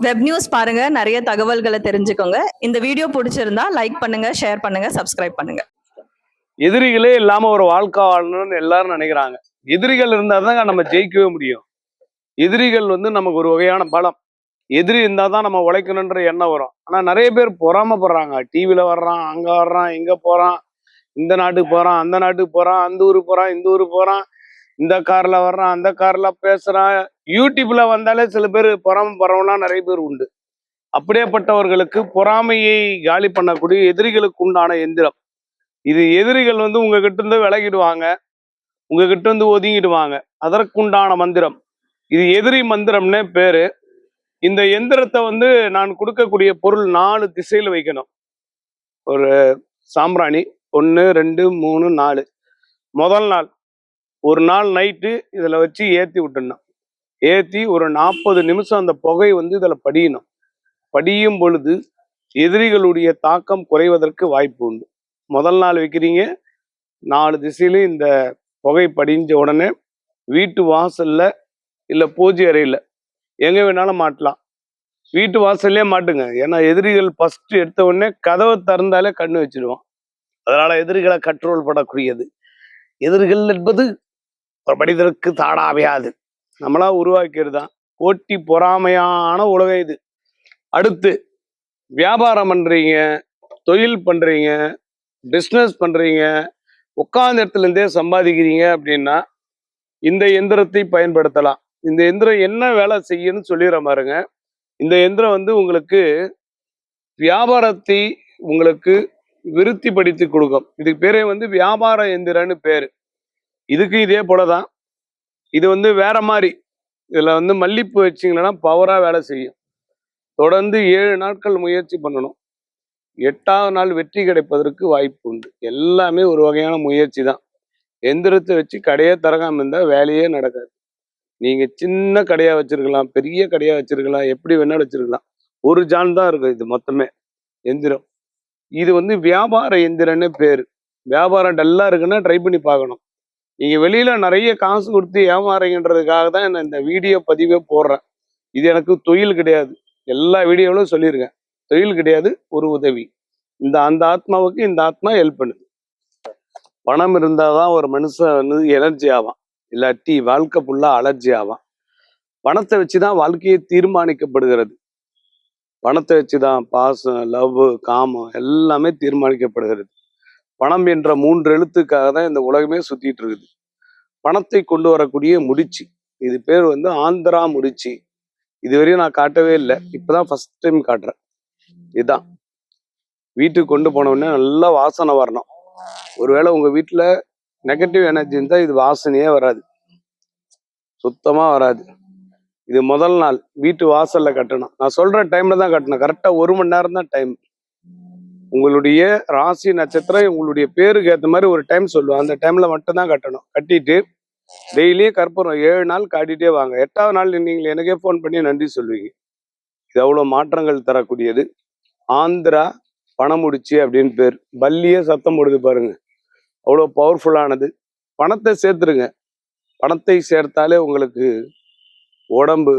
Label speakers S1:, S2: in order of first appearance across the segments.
S1: Web news பாருங்க, நிறைய தகவல்களை தெரிஞ்சுக்கோங்க. இந்த வீடியோ பிடிச்சிருந்தா லைக் பண்ணுங்க, ஷேர் பண்ணுங்க, சப்ஸ்கிரைப் பண்ணுங்க.
S2: எதிரிகளே இல்லாம ஒரு வாழ்க்கை வாழணும்னு எல்லாரும் நினைக்கிறாங்க. எதிரிகள் இருந்தா தாங்க நம்ம ஜெயிக்கவே முடியும். எதிரிகள் நமக்கு ஒரு வகையான பலம். எதிரி இருந்தா தான் நம்ம உழைக்கணுன்ற எண்ணம் வரும். ஆனா நிறைய பேர் பொறாமப்படுறாங்க. டிவில வர்றான், அங்க வர்றான், இங்க போறான், இந்த நாட்டுக்கு போறான், அந்த நாட்டுக்கு போறான், அந்த ஊருக்கு போறான், இந்த ஊருக்கு போறான், இந்த கார்ல வர்றான், அந்த கார்ல பேசுறான். யூடியூப்ல வந்தாலே சில பேர் பொறாமப்படுறவனா நிறைய பேர் உண்டு. அப்படியேப்பட்டவர்களுக்கு பொறாமையை காலி பண்ணக்கூடிய எதிரிகளுக்கு உண்டான எந்திரம் இது. எதிரிகள் உங்ககிட்ட இருந்து விலகிடுவாங்க, உங்ககிட்ட இருந்து ஒதுங்கிடுவாங்க. அதற்குண்டான மந்திரம் இது. எதிரி மந்திரம்னே பேரு. இந்த எந்திரத்தை நான் கொடுக்கக்கூடிய பொருள் 4 திசையில வைக்கணும். ஒரு சாம்பிராணி 1 2 3 4. முதல் நாள் ஒரு நாள் நைட்டு இதுல வச்சு ஏத்தி விட்டுணும். ஏத்தி ஒரு 40 நிமிஷம் அந்த புகை இதுல படியணும். படியும் பொழுது எதிரிகளுடைய தாக்கம் குறைவதற்கு வாய்ப்பு உண்டு. முதல் நாள் வைக்கிறீங்க, 4 திசையிலும் இந்த புகை படிஞ்ச உடனே வீட்டு வாசல்ல இல்ல பூஜை அறையில எங்க வேணாலும் மாட்டலாம். வீட்டு வாசல்லே மாட்டுங்க. ஏன்னா எதிரிகள் ஃபர்ஸ்ட் எடுத்த உடனே கதவை திறந்தாலே கண்ணு வச்சிருவான். அதனால எதிரிகளை கண்ட்ரோல் பண்ணக்கூடியது. எதிரிகள் என்பது ஒரு மனிதருக்கு தாடாவையாது, நம்மளா உருவாக்கிறது தான். போட்டி பொறாமையான உலகம் இது. அடுத்து வியாபாரம் பண்றீங்க, தொழில் பண்றீங்க, பிஸ்னஸ் பண்றீங்க, உட்கார்ந்த இடத்துல இருந்தே சம்பாதிக்கிறீங்க அப்படின்னா இந்த எந்திரத்தை பயன்படுத்தலாம். இந்த எந்திரம் என்ன வேலை செய்யணும்னு சொல்லிடுற பாருங்க. இந்த எந்திரம் உங்களுக்கு வியாபாரத்தை உங்களுக்கு விருத்திப்படுத்தி கொடுக்கும். இதுக்கு பேரே வியாபார எந்திரன்னு பேரு. இதுக்கு இதே போலதான். இது வேற மாதிரி. இதுல மல்லிப்பூ வச்சிங்கன்னா பவரா வேலை செய்யும். தொடர்ந்து 7 நாட்கள் முயற்சி பண்ணணும். 8ஆவது நாள் வெற்றி கிடைப்பதற்கு வாய்ப்பு உண்டு. எல்லாமே ஒரு வகையான முயற்சி தான். எந்திரத்தை வச்சு கடையே திறக்காம இருந்தா வேலையே நடக்காது. நீங்க சின்ன கடையா வச்சிருக்கலாம், பெரிய கடையா வச்சிருக்கலாம், எப்படி வேணாலும் வச்சிருக்கலாம். ஒரு ஜான் தான் இருக்கும் இது மொத்தமே எந்திரம். இது வியாபார எந்திரன்னு பேரு. வியாபாரம் டல்லா இருக்குன்னா ட்ரை பண்ணி பார்க்கணும். நீங்க வெளியில நிறைய காசு கொடுத்து ஏமாறீங்கன்றதுக்காக தான் நான் இந்த வீடியோ பதிவே போடுறேன். இது எனக்கு தொழில் கிடையாது. எல்லா வீடியோவிலும் சொல்லியிருக்கேன், தொழில் கிடையாது, ஒரு உதவி. அந்த ஆத்மாவுக்கு இந்த ஆத்மா ஹெல்ப் பண்ணுது. பணம் இருந்தாதான் ஒரு மனுஷன் எனர்ஜி ஆவான், இல்லாட்டி வாழ்க்கை ஃபுல்லா அலர்ஜி ஆவான். பணத்தை வச்சுதான் வாழ்க்கையை தீர்மானிக்கப்படுகிறது. பணத்தை வச்சுதான் பாசம், லவ், காமம் எல்லாமே தீர்மானிக்கப்படுகிறது. பணம் என்ற 3 எழுத்துக்காக தான் இந்த உலகமே சுத்திட்டு இருக்குது. பணத்தை கொண்டு வரக்கூடிய முடிச்சு, இது பேர் ஆந்திரா முடிச்சு. இதுவரையும் நான் காட்டவே இல்லை, இப்பதான் ஃபர்ஸ்ட் டைம் காட்டுறேன். இதுதான் வீட்டுக்கு கொண்டு போன உடனே நல்லா வாசனை வரணும். ஒருவேளை உங்க வீட்டுல நெகட்டிவ் எனர்ஜி இருந்தா இது வாசனையே வராது, சுத்தமா வராது. இது முதல் நாள் வீட்டு வாசல்ல கட்டணும். நான் சொல்ற டைம்ல தான் கட்டணும். கரெக்டா 1 மணி நேரம் தான் டைம். உங்களுடைய ராசி நட்சத்திரம் உங்களுடைய பேருக்கு ஏற்ற மாதிரி ஒரு டைம் சொல்லுவேன். அந்த டைம்ல மட்டும் தான் கட்டணும். கட்டிட்டு டெய்லியும் கற்பூரம் 7 நாள் காட்டிட்டே வாங்க. 8ஆவது நாள் நீங்கள் எனக்கே ஃபோன் பண்ணி நன்றி சொல்லுவீங்க. இது அவ்வளவு மாற்றங்கள் தரக்கூடியது. ஆந்திரா பணமுடிச்சு அப்படின்னு பேர். பல்லியே சத்தம் போடுது பாருங்க, அவ்வளோ பவர்ஃபுல்லானது. பணத்தை சேர்த்துருங்க. பணத்தை சேர்த்தாலே உங்களுக்கு உடம்பு,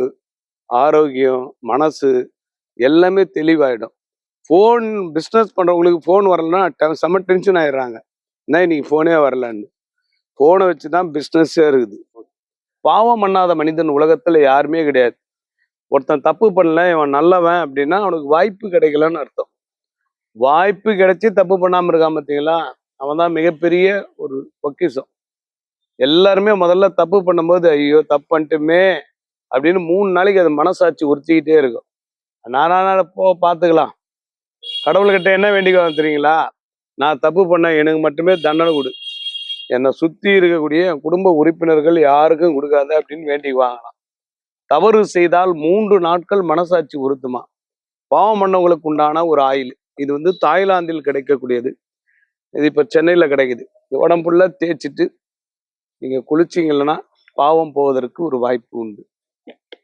S2: ஆரோக்கியம், மனசு எல்லாமே தெளிவாயிடும். ஃபோன் பிஸ்னஸ் பண்றவங்களுக்கு ஃபோன் வரலன்னா செம்ம டென்ஷன் ஆயிடுறாங்க. என்ன இன்னைக்கு ஃபோனே வரலன்னு. ஃபோனை வச்சு தான் பிஸ்னஸே இருக்குது. பாவம் பண்ணாத மனிதன் உலகத்துல யாருமே கிடையாது. ஒருத்தன் தப்பு பண்ணல, இவன் நல்லவன் அப்படின்னா அவனுக்கு வாய்ப்பு கிடைக்கலன்னு அர்த்தம். வாய்ப்பு கிடைச்சி தப்பு பண்ணாம இருக்கான் பார்த்தீங்களா, அவன் தான் மிகப்பெரிய ஒரு பொக்கிஷம். எல்லாருமே முதல்ல தப்பு பண்ணும்போது ஐயோ தப்பு பண்ணிட்டுமே அப்படின்னு 3 நாளைக்கு அது மனசாட்சி உறுத்திக்கிட்டே இருக்கும். நானா பார்த்துக்கலாம். கடவுள்கிட்ட என்ன வேண்டிக்க தெரியுங்களா, நான் தப்பு பண்ண எனக்கு மட்டுமே தண்டனை கொடு, என்னை சுத்தி இருக்கக்கூடிய என் குடும்ப உறுப்பினர்கள் யாருக்கும் கொடுக்காத அப்படின்னு வேண்டிக்குவாங்களாம். தவறு செய்தால் 3 நாட்கள் மனசாட்சி உறுத்துமா. பாவம் பண்ணவங்களுக்கு உண்டான ஒரு ஆயில். இது தாய்லாந்தில் கிடைக்கக்கூடியது. இது இப்ப சென்னையில கிடைக்குது. உடம்புள்ள தேய்ச்சிட்டு நீங்க குளிச்சிங்கன்னா பாவம் போவதற்கு ஒரு வாய்ப்பு உண்டு.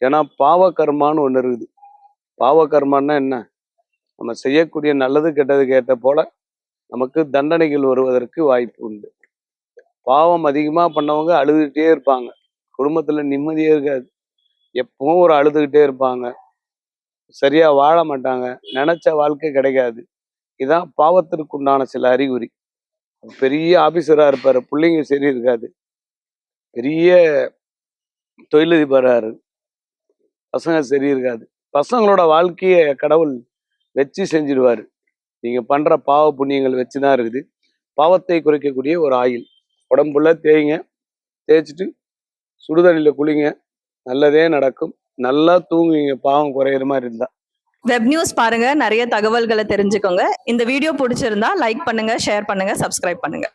S2: ஏன்னா பாவ கர்மான்னு ஒண்ணு இருக்குது. பாவ கர்மான்னா என்ன, நம்ம செய்யக்கூடிய நல்லது கெட்டதுக்கு ஏற்ற போல நமக்கு தண்டனைகள் வருவதற்கு வாய்ப்பு உண்டு. பாவம் அதிகமா பண்ணவங்க அழுதுகிட்டே இருப்பாங்க. குடும்பத்துல நிம்மதியே இருக்காது. எப்பவும் ஒரு அழுதுகிட்டே இருப்பாங்க. சரியா வாழ மாட்டாங்க, நினைச்ச வாழ்க்கை கிடைக்காது. இதான் பாவத்திற்குண்டான சில அறிகுறி. பெரிய ஆபீசரா இருப்பாரு, பிள்ளைங்க சரி இருக்காது. பெரிய தொழிலதிபரா பசங்க சரி இருக்காது. பசங்களோட வாழ்க்கைய கடவுள் வச்சு செஞ்சிடுவாரு. நீங்க பண்ற பாவ புண்ணியங்கள் வச்சுதான் இருக்குது. பாவத்தை குறைக்கக்கூடிய ஒரு ஆயில் உடம்புல தேய்ங்க, தேய்ச்சிட்டு சுடுதண்ணில குளிங்க, நல்லதே நடக்கும். நல்லா தூங்குவீங்க பாவம் குறையிற மாதிரி இருந்தா.
S1: வெப் நியூஸ் பாருங்க, நிறைய தகவல்களை தெரிஞ்சுக்கோங்க. இந்த வீடியோ பிடிச்சிருந்தா லைக் பண்ணுங்க, ஷேர் பண்ணுங்க, சப்ஸ்கிரைப் பண்ணுங்க.